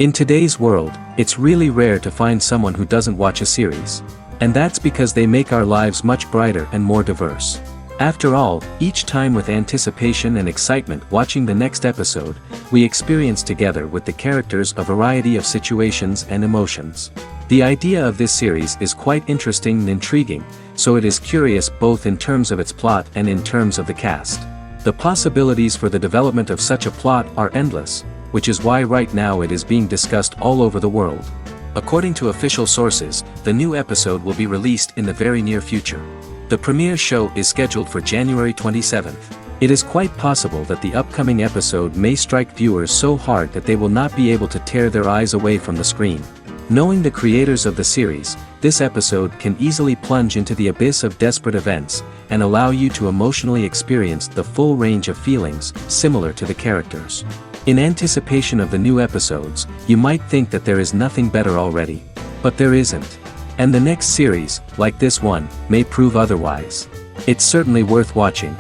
In today's world, it's really rare to find someone who doesn't watch a series. And that's because they make our lives much brighter and more diverse. After all, each time with anticipation and excitement watching the next episode, we experience together with the characters a variety of situations and emotions. The idea of this series is quite interesting and intriguing, so it is curious both in terms of its plot and in terms of the cast. The possibilities for the development of such a plot are endless, which is why right now it is being discussed all over the world. According to official sources, the new episode will be released in the very near future. The premiere show is scheduled for January 27th. It is quite possible that the upcoming episode may strike viewers so hard that they will not be able to tear their eyes away from the screen. Knowing the creators of the series, this episode can easily plunge into the abyss of desperate events, and allow you to emotionally experience the full range of feelings, similar to the characters. In anticipation of the new episodes, you might think that there is nothing better already. But there isn't. And the next series, like this one, may prove otherwise. It's certainly worth watching.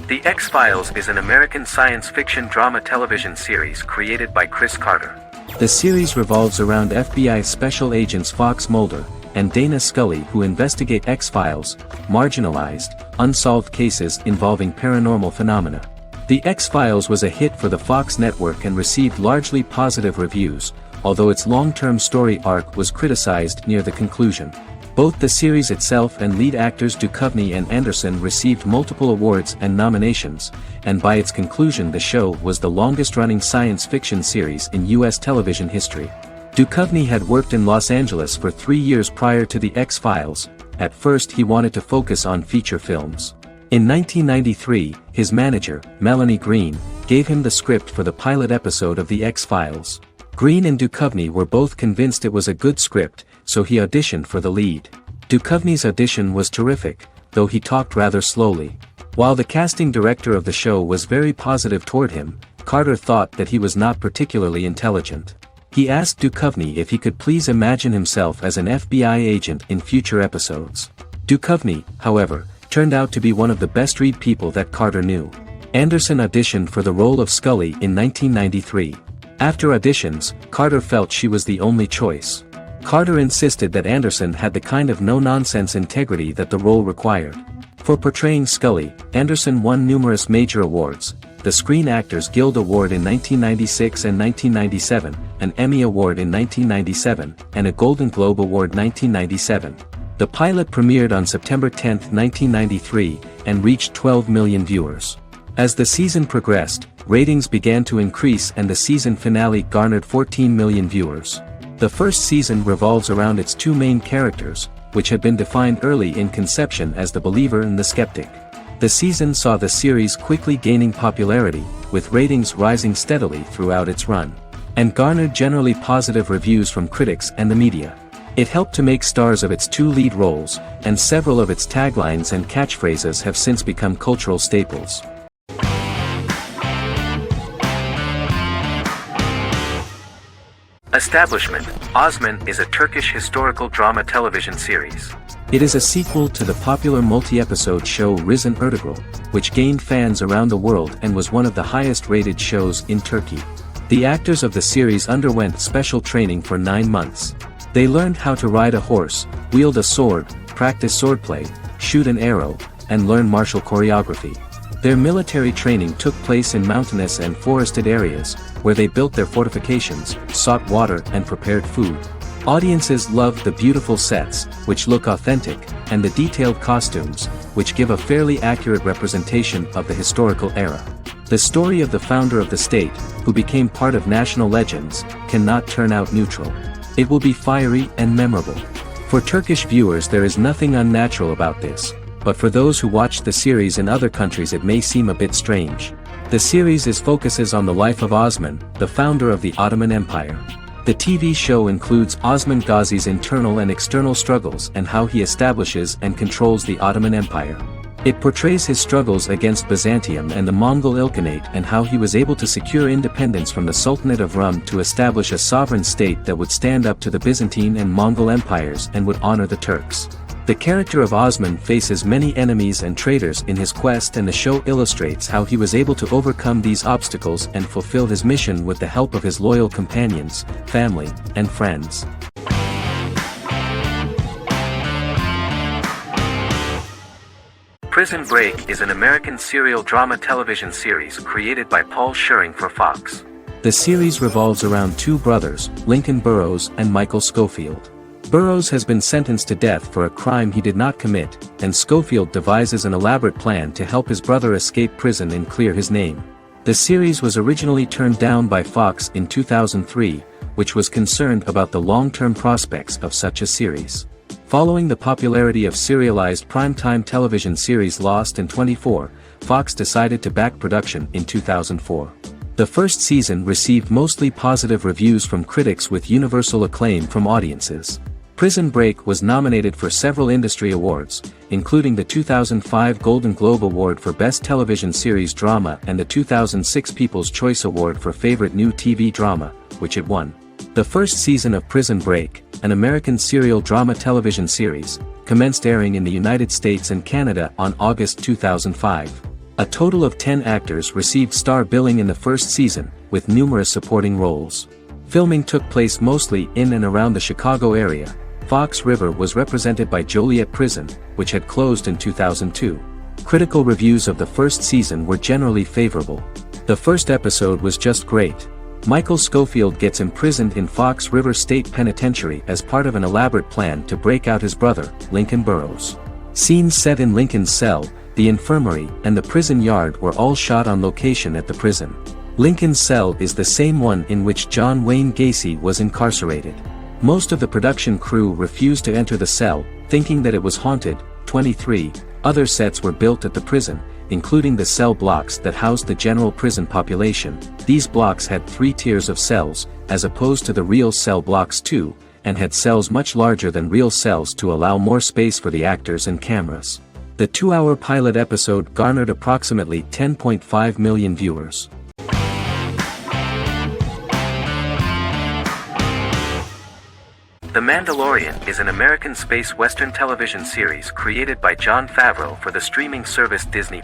The X-Files is an American science fiction drama television series created by Chris Carter. The series revolves around FBI special agents Fox Mulder and Dana Scully, who investigate X-Files, marginalized, unsolved cases involving paranormal phenomena. The X-Files was a hit for the Fox network and received largely positive reviews, although its long-term story arc was criticized near the conclusion. Both the series itself and lead actors Duchovny and Anderson received multiple awards and nominations, and by its conclusion the show was the longest-running science fiction series in U.S. television history. Duchovny had worked in Los Angeles for 3 years prior to The X-Files. At first he wanted to focus on feature films. In 1993, his manager, Melanie Green, gave him the script for the pilot episode of The X-Files. Green and Duchovny were both convinced it was a good script, so he auditioned for the lead. Duchovny's audition was terrific, though he talked rather slowly. While the casting director of the show was very positive toward him, Carter thought that he was not particularly intelligent. He asked Duchovny if he could please imagine himself as an FBI agent in future episodes. Duchovny, however, turned out to be one of the best-read people that Carter knew. Anderson auditioned for the role of Scully in 1993. After auditions, Carter felt she was the only choice. Carter insisted that Anderson had the kind of no-nonsense integrity that the role required. For portraying Scully, Anderson won numerous major awards, the Screen Actors Guild Award in 1996 and 1997, an Emmy Award in 1997, and a Golden Globe Award 1997. The pilot premiered on September 10, 1993, and reached 12 million viewers. As the season progressed, ratings began to increase and the season finale garnered 14 million viewers. The first season revolves around its two main characters, which had been defined early in conception as the believer and the skeptic. The season saw the series quickly gaining popularity, with ratings rising steadily throughout its run, and garnered generally positive reviews from critics and the media. It helped to make stars of its two lead roles, and several of its taglines and catchphrases have since become cultural staples. Establishment: Osman is a Turkish historical drama television series. It is a sequel to the popular multi-episode show Risen Ertugrul, which gained fans around the world and was one of the highest-rated shows in Turkey. The actors of the series underwent special training for 9 months. They learned how to ride a horse, wield a sword, practice swordplay, shoot an arrow, and learn martial choreography. Their military training took place in mountainous and forested areas, where they built their fortifications, sought water and prepared food. Audiences loved the beautiful sets, which look authentic, and the detailed costumes, which give a fairly accurate representation of the historical era. The story of the founder of the state, who became part of national legends, cannot turn out neutral. It will be fiery and memorable. For Turkish viewers there is nothing unnatural about this, but for those who watched the series in other countries it may seem a bit strange. The series focuses on the life of Osman, the founder of the Ottoman Empire. The TV show includes Osman Ghazi's internal and external struggles and how he establishes and controls the Ottoman Empire. It portrays his struggles against Byzantium and the Mongol Ilkhanate and how he was able to secure independence from the Sultanate of Rum to establish a sovereign state that would stand up to the Byzantine and Mongol empires and would honor the Turks. The character of Osman faces many enemies and traitors in his quest, and the show illustrates how he was able to overcome these obstacles and fulfill his mission with the help of his loyal companions, family, and friends. Prison Break is an American serial drama television series created by Paul Schering for Fox. The series revolves around two brothers, Lincoln Burrows and Michael Schofield. Burrows has been sentenced to death for a crime he did not commit, and Schofield devises an elaborate plan to help his brother escape prison and clear his name. The series was originally turned down by Fox in 2003, which was concerned about the long-term prospects of such a series. Following the popularity of serialized primetime television series Lost and 24, Fox decided to back production in 2004. The first season received mostly positive reviews from critics with universal acclaim from audiences. Prison Break was nominated for several industry awards, including the 2005 Golden Globe Award for Best Television Series Drama and the 2006 People's Choice Award for Favorite New TV Drama, which it won. The first season of Prison Break, an American serial drama television series, commenced airing in the United States and Canada on August 2005. A total of 10 actors received star billing in the first season, with numerous supporting roles. Filming took place mostly in and around the Chicago area. Fox River was represented by Joliet Prison, which had closed in 2002. Critical reviews of the first season were generally favorable. The first episode was just great. Michael Schofield gets imprisoned in Fox River State Penitentiary as part of an elaborate plan to break out his brother, Lincoln Burrows. Scenes set in Lincoln's cell, the infirmary, and the prison yard were all shot on location at the prison. Lincoln's cell is the same one in which John Wayne Gacy was incarcerated. Most of the production crew refused to enter the cell, thinking that it was haunted. 23 other sets were built at the prison, including the cell blocks that housed the general prison population. These blocks had 3 tiers of cells, as opposed to the real cell blocks 2, and had cells much larger than real cells to allow more space for the actors and cameras. The 2-hour pilot episode garnered approximately 10.5 million viewers. The Mandalorian is an American space western television series created by Jon Favreau for the streaming service Disney+.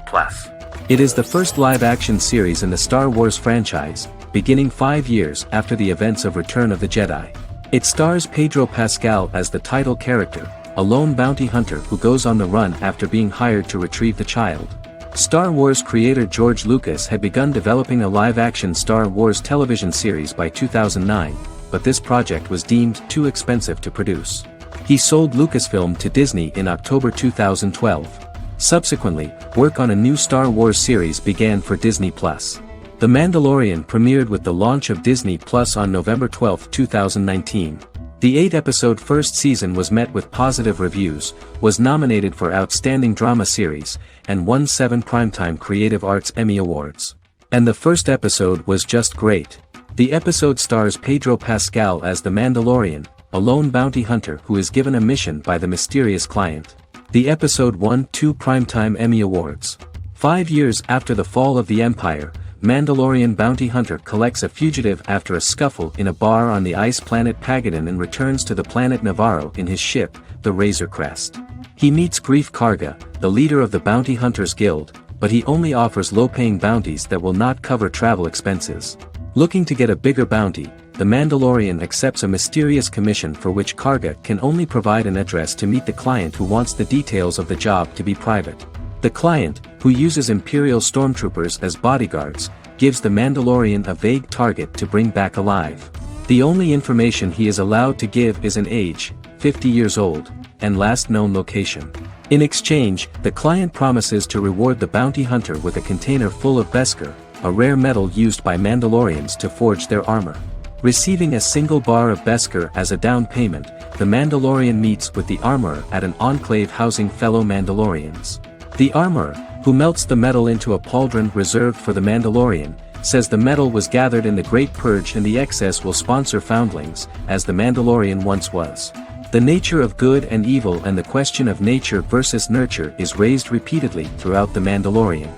It is the first live-action series in the Star Wars franchise, beginning 5 years after the events of Return of the Jedi. It stars Pedro Pascal as the title character, a lone bounty hunter who goes on the run after being hired to retrieve the child. Star Wars creator George Lucas had begun developing a live-action Star Wars television series by 2009, but this project was deemed too expensive to produce. He sold Lucasfilm to Disney in October 2012. Subsequently, work on a new Star Wars series began for Disney+. The Mandalorian premiered with the launch of Disney+ on November 12, 2019. The 8-episode first season was met with positive reviews, was nominated for Outstanding Drama Series, and won 7 Primetime Creative Arts Emmy Awards. And the first episode was just great. The episode stars Pedro Pascal as the Mandalorian, a lone bounty hunter who is given a mission by the mysterious client. The episode won 2 Primetime Emmy Awards. 5 years after the fall of the Empire, Mandalorian bounty hunter collects a fugitive after a scuffle in a bar on the ice planet Pagadan and returns to the planet Navarro in his ship, the Razor Crest. He meets Greef Karga, the leader of the Bounty Hunters Guild, but he only offers low-paying bounties that will not cover travel expenses. Looking to get a bigger bounty, the Mandalorian accepts a mysterious commission for which Karga can only provide an address to meet the client who wants the details of the job to be private. The client, who uses Imperial stormtroopers as bodyguards, gives the Mandalorian a vague target to bring back alive. The only information he is allowed to give is an age, 50 years old, and last known location. In exchange, the client promises to reward the bounty hunter with a container full of Beskar, a rare metal used by Mandalorians to forge their armor. Receiving a single bar of Beskar as a down payment, the Mandalorian meets with the armorer at an enclave housing fellow Mandalorians. The armorer, who melts the metal into a pauldron reserved for the Mandalorian, says the metal was gathered in the Great Purge and the excess will sponsor foundlings, as the Mandalorian once was. The nature of good and evil and the question of nature versus nurture is raised repeatedly throughout The Mandalorian.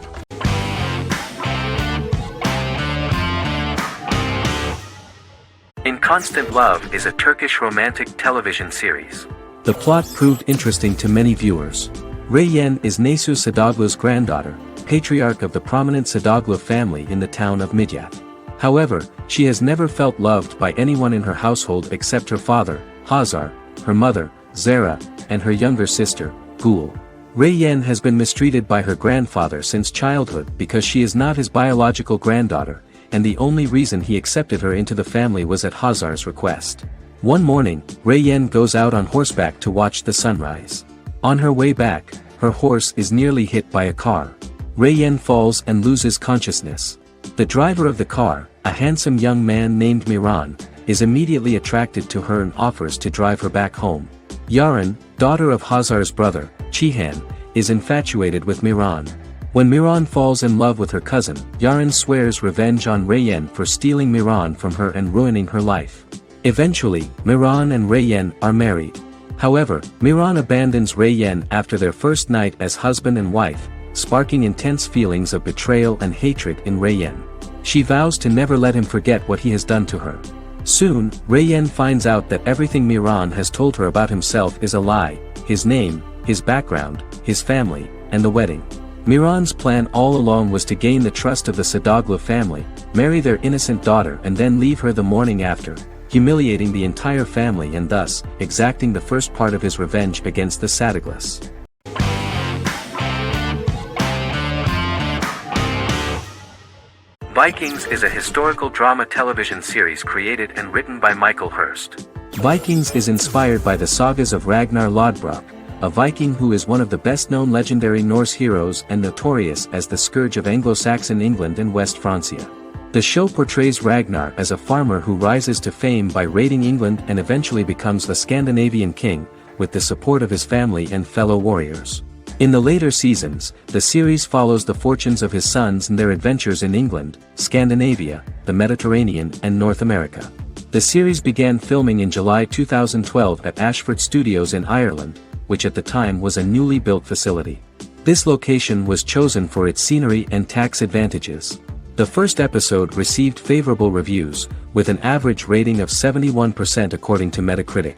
In Constant Love is a Turkish romantic television series. The plot proved interesting to many viewers. Rey Yen is Nesu Sadoglu's granddaughter, patriarch of the prominent Sadoglu family in the town of Midyat. However, she has never felt loved by anyone in her household except her father, Hazar, her mother, Zara, and her younger sister, Gul. Rey Yen has been mistreated by her grandfather since childhood because she is not his biological granddaughter, and the only reason he accepted her into the family was at Hazar's request. One morning, Rey Yen goes out on horseback to watch the sunrise. On her way back, her horse is nearly hit by a car. Rey Yen falls and loses consciousness. The driver of the car, a handsome young man named Miran, is immediately attracted to her and offers to drive her back home. Yaran, daughter of Hazar's brother, Chihan, is infatuated with Miran. When Miran falls in love with her cousin, Yaran swears revenge on Rey Yen for stealing Miran from her and ruining her life. Eventually, Miran and Rey Yen are married. However, Miran abandons Rey Yen after their first night as husband and wife, sparking intense feelings of betrayal and hatred in Rey Yen. She vows to never let him forget what he has done to her. Soon, Rey Yen finds out that everything Miran has told her about himself is a lie: his name, his background, his family, and the wedding. Miran's plan all along was to gain the trust of the Sadoglu family, marry their innocent daughter and then leave her the morning after, humiliating the entire family and thus, exacting the first part of his revenge against the Sadaglus. Vikings is a historical drama television series created and written by Michael Hurst. Vikings is inspired by the sagas of Ragnar Lodbrok, a Viking who is one of the best-known legendary Norse heroes and notorious as the scourge of Anglo-Saxon England and West Francia. The show portrays Ragnar as a farmer who rises to fame by raiding England and eventually becomes the Scandinavian king, with the support of his family and fellow warriors. In the later seasons, the series follows the fortunes of his sons and their adventures in England, Scandinavia, the Mediterranean and North America. The series began filming in July 2012 at Ashford Studios in Ireland, which at the time was a newly built facility. This location was chosen for its scenery and tax advantages. The first episode received favorable reviews, with an average rating of 71% according to Metacritic.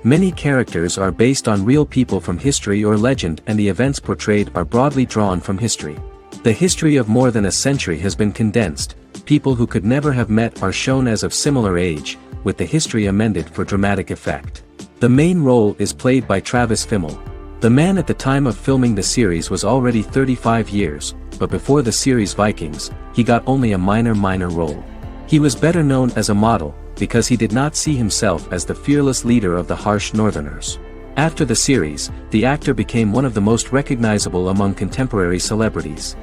Many characters are based on real people from history or legend, and the events portrayed are broadly drawn from history. The history of more than a century has been condensed. People who could never have met are shown as of similar age, with the history amended for dramatic effect. The main role is played by Travis Fimmel. The man at the time of filming the series was already 35 years, but before the series Vikings, he got only a minor role. He was better known as a model, because he did not see himself as the fearless leader of the harsh Northerners. After the series, the actor became one of the most recognizable among contemporary celebrities.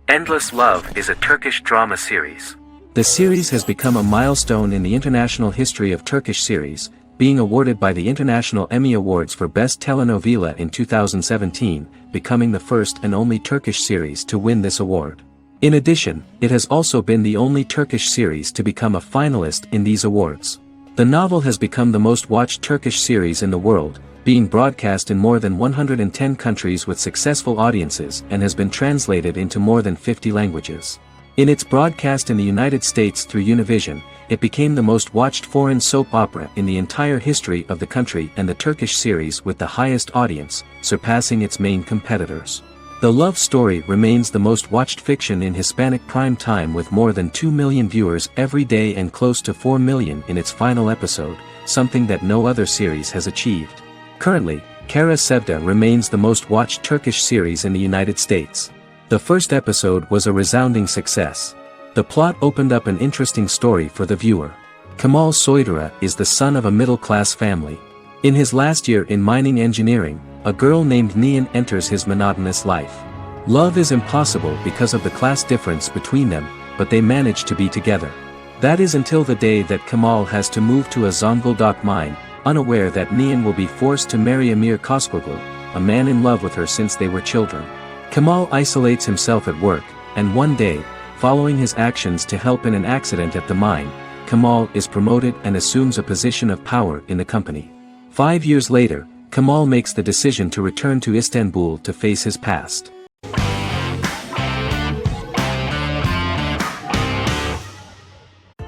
Endless Love is a Turkish drama series. The series has become a milestone in the international history of Turkish series, being awarded by the International Emmy Awards for Best Telenovela in 2017, becoming the first and only Turkish series to win this award. In addition, it has also been the only Turkish series to become a finalist in these awards. The novel has become the most watched Turkish series in the world, being broadcast in more than 110 countries with successful audiences and has been translated into more than 50 languages. In its broadcast in the United States through Univision, it became the most watched foreign soap opera in the entire history of the country and the Turkish series with the highest audience, surpassing its main competitors. The love story remains the most watched fiction in Hispanic prime time with more than 2 million viewers every day and close to 4 million in its final episode, something that no other series has achieved. Currently, Kara Sevda remains the most watched Turkish series in the United States. The first episode was a resounding success. The plot opened up an interesting story for the viewer. Kemal Soydura is the son of a middle-class family. In his last year in mining engineering, a girl named Nihan enters his monotonous life. Love is impossible because of the class difference between them, but they manage to be together. That is until the day that Kemal has to move to a Zonguldak mine, unaware that Nihan will be forced to marry Amir Koskoglu, a man in love with her since they were children. Kemal isolates himself at work, and one day, following his actions to help in an accident at the mine, Kemal is promoted and assumes a position of power in the company. 5 years later, Kemal makes the decision to return to Istanbul to face his past.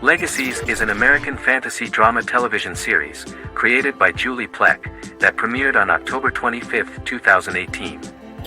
Legacies is an American fantasy drama television series, created by Julie Plec, that premiered on October 25, 2018.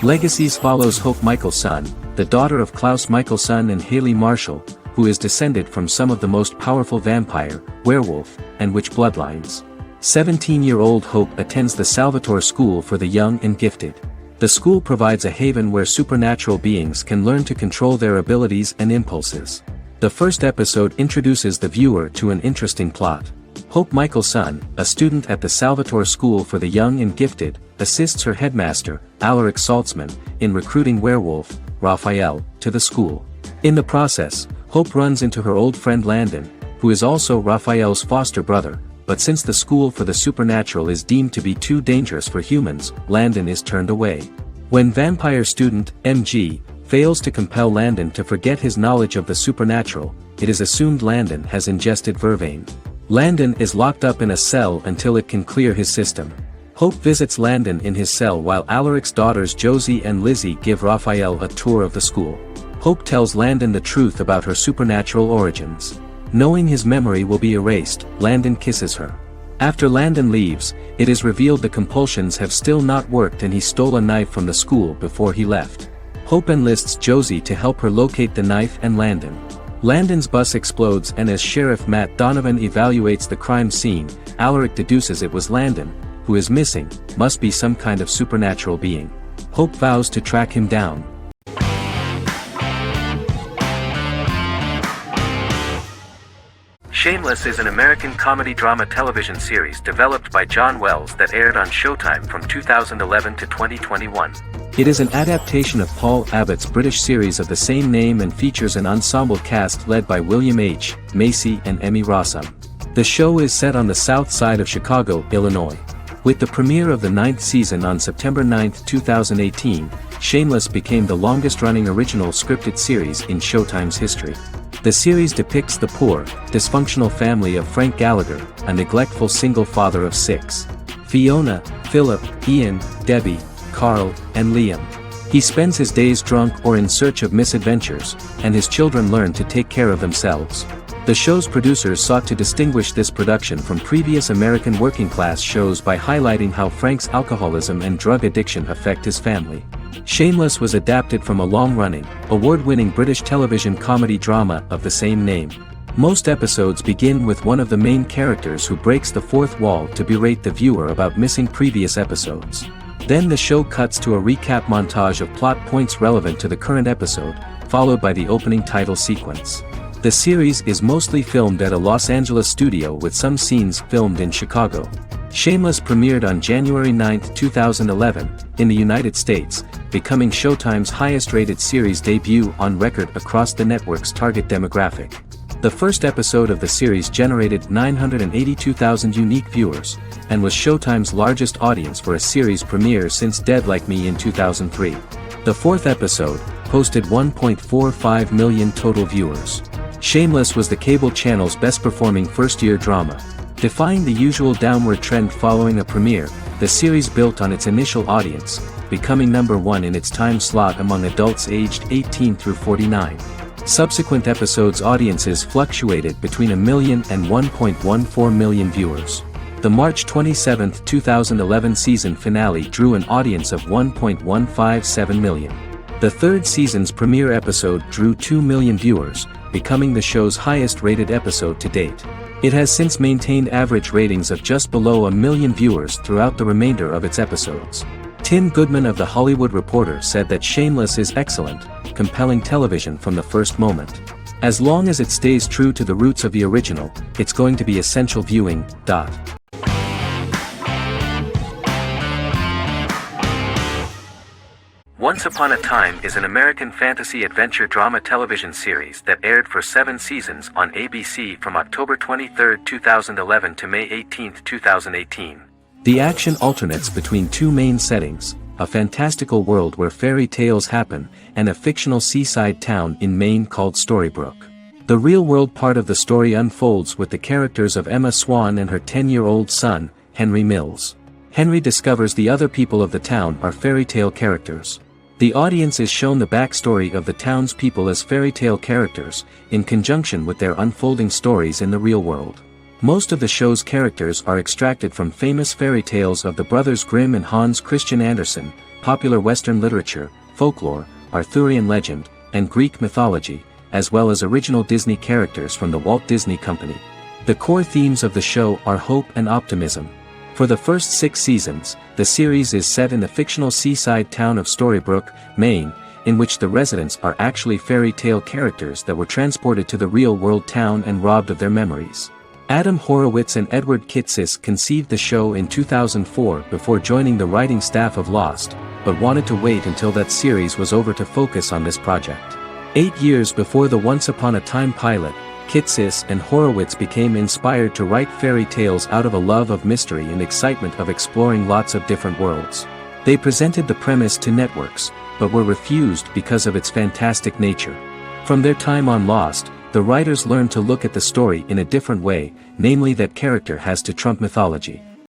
Legacies follows Hope Michelson, the daughter of Klaus Michelson and Haley Marshall, who is descended from some of the most powerful vampire, werewolf, and witch bloodlines. 17-year-old Hope attends the Salvatore School for the Young and Gifted. The school provides a haven where supernatural beings can learn to control their abilities and impulses. The first episode introduces the viewer to an interesting plot. Hope Michelson, a student at the Salvatore School for the Young and Gifted, assists her headmaster, Alaric Saltzman, in recruiting werewolf, Raphael, to the school. In the process, Hope runs into her old friend Landon, who is also Raphael's foster brother, but since the school for the supernatural is deemed to be too dangerous for humans, Landon is turned away. When vampire student, MG, fails to compel Landon to forget his knowledge of the supernatural, it is assumed Landon has ingested vervain. Landon is locked up in a cell until it can clear his system. Hope visits Landon in his cell while Alaric's daughters Josie and Lizzie give Raphael a tour of the school. Hope tells Landon the truth about her supernatural origins. Knowing his memory will be erased, Landon kisses her. After Landon leaves, it is revealed the compulsions have still not worked and he stole a knife from the school before he left. Hope enlists Josie to help her locate the knife and Landon. Landon's bus explodes and as Sheriff Matt Donovan evaluates the crime scene, Alaric deduces it was Landon, who is missing, must be some kind of supernatural being. Hope vows to track him down. Shameless is an American comedy drama television series developed by John Wells that aired on Showtime from 2011 to 2021. It is an adaptation of Paul Abbott's British series of the same name and features an ensemble cast led by William H. Macy and Emmy Rossum. The show is set on the south side of Chicago, Illinois. With the premiere of the 9th season on September 9, 2018, Shameless became the longest-running original scripted series in Showtime's history. The series depicts the poor, dysfunctional family of Frank Gallagher, a neglectful single father of 6. Fiona, Philip, Ian, Debbie, Carl, and Liam. He spends his days drunk or in search of misadventures, and his children learn to take care of themselves. The show's producers sought to distinguish this production from previous American working-class shows by highlighting how Frank's alcoholism and drug addiction affect his family. Shameless was adapted from a long-running, award-winning British television comedy drama of the same name. Most episodes begin with one of the main characters who breaks the fourth wall to berate the viewer about missing previous episodes. Then the show cuts to a recap montage of plot points relevant to the current episode, followed by the opening title sequence. The series is mostly filmed at a Los Angeles studio with some scenes filmed in Chicago. Shameless premiered on January 9, 2011, in the United States, becoming Showtime's highest-rated series debut on record across the network's target demographic. The first episode of the series generated 982,000 unique viewers, and was Showtime's largest audience for a series premiere since Dead Like Me in 2003. The fourth episode posted 1.45 million total viewers. Shameless was the cable channel's best-performing first-year drama. Defying the usual downward trend following a premiere, the series built on its initial audience, becoming number 1 in its time slot among adults aged 18 through 49. Subsequent episodes' audiences fluctuated between 1 million and 1.14 million viewers. The March 27, 2011 season finale drew an audience of 1.157 million. The third season's premiere episode drew 2 million viewers, becoming the show's highest-rated episode to date. It has since maintained average ratings of just below 1 million viewers throughout the remainder of its episodes. Tim Goodman of The Hollywood Reporter said that Shameless is excellent, compelling television from the first moment. As long as it stays true to the roots of the original, it's going to be essential viewing. Once Upon a Time is an American fantasy adventure drama television series that aired for 7 seasons on ABC from October 23, 2011 to May 18, 2018. The action alternates between two main settings, a fantastical world where fairy tales happen, and a fictional seaside town in Maine called Storybrooke. The real-world part of the story unfolds with the characters of Emma Swan and her 10-year-old son, Henry Mills. Henry discovers the other people of the town are fairy tale characters. The audience is shown the backstory of the townspeople as fairy tale characters, in conjunction with their unfolding stories in the real world. Most of the show's characters are extracted from famous fairy tales of the Brothers Grimm and Hans Christian Andersen, popular Western literature, folklore, Arthurian legend, and Greek mythology, as well as original Disney characters from the Walt Disney Company. The core themes of the show are hope and optimism. For the first 6 seasons, the series is set in the fictional seaside town of Storybrooke, Maine, in which the residents are actually fairy tale characters that were transported to the real-world town and robbed of their memories. Adam Horowitz and Edward Kitsis conceived the show in 2004 before joining the writing staff of Lost, but wanted to wait until that series was over to focus on this project. 8 years before the Once Upon a Time pilot, Kitsis and Horowitz became inspired to write fairy tales out of a love of mystery and excitement of exploring lots of different worlds. They presented the premise to networks, but were refused because of its fantastic nature. From their time on Lost, the writers learned to look at the story in a different way, namely that character has to trump mythology.